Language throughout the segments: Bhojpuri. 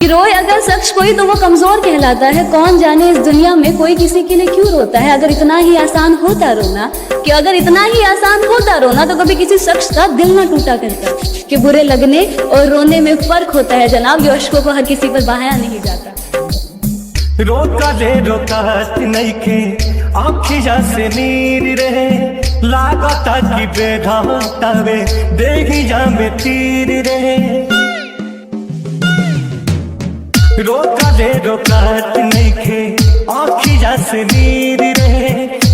रोए अगर शख्स कोई तो वो कमजोर कहलाता है। कौन जाने इस दुनिया में कोई किसी के लिए क्यों रोता है। अगर इतना ही आसान होता रोना तो कभी किसी शख्स का दिल ना टूटा करता। कि बुरे लगने और रोने में फर्क होता है जनाब, ये अश्कों को हर किसी पर बहाया नहीं जाता। रोका ले रोकात नइखे आँखिया से नीर रहे, लागता कि बेघातावे देहिया में तीर रहे। रोका ले रोकात नइखे आँखिया से नीर रहे,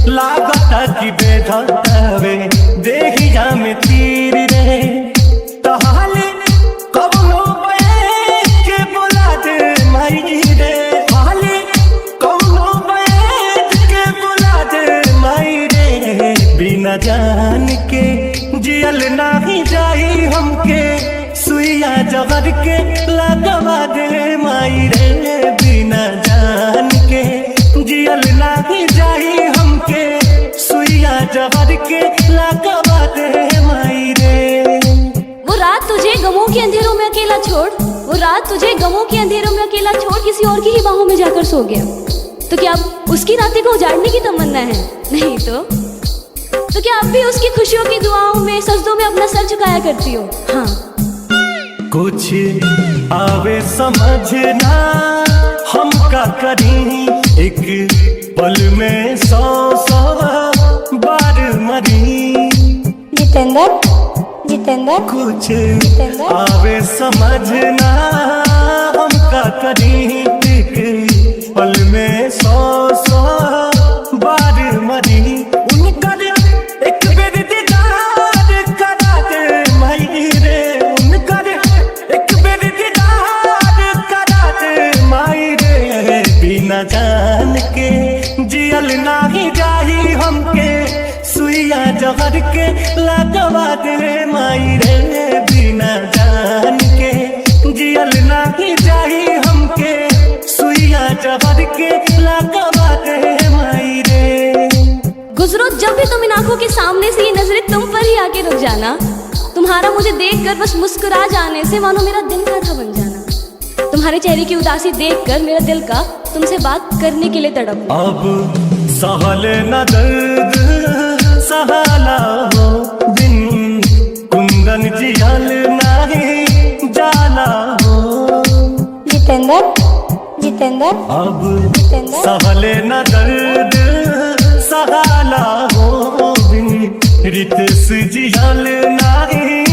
लागता कि बेघातावे देहिया में तीर रहे। तहाले कबनो बैठ के बुला दे माई रे, बिना जान के जियल नाही जाई हमके, सुइया जहर के लगवा दे माई रे। बिना जान के जियल नाही जाई हमके, सुइया जहर के लगवा दे माई रे। वो रात तुझे गमों के अंधेरों में अकेला छोड़ किसी और की ही बाहों में जाकर सो गया। तो क्या अब उसकी रातें को उजाड़ने की तमन्ना है? नहीं तो क्या अब भी उसकी खुशियों की दुआओं में सजदों में अपना सर झुकाया करती हो? हाँ। कुछ आवे समझना हम का करी, एक पल में 100 बार मरी। जितेंद्र कुछ आवे समझना हम का करी, एक पल में 100 बार मरी। उनका एक बेर दीदार करा दे माई रे, उनका एक बेर दीदार करा दे माई रे। बिना जान के जियल नाही जाही हमके, सुइया जहर के लगवा दे माई रे। बिना जान के जियल नाही जाही हमके, सुइया जहर के लगवा दे माई रे। गुजरो जब भी तुम इन आंखों के सामने से, ये नजरें तुम पर ही आके रुक जाना। तुम्हारा मुझे देखकर बस मुस्कुरा जाने से मानो मेरा दिल का था बन जाना। तुम्हारे चेहरे की उदासी देखकर मेरा दिल का तुमसे बात करने के लिए तड़प। अब सहल न दर्द सहाला हो, बिन कुंदन जियल नहीं जाला हो। जितेंद्र अब सहल न दर्द सहाला हो, बिन रितेश जियल नहीं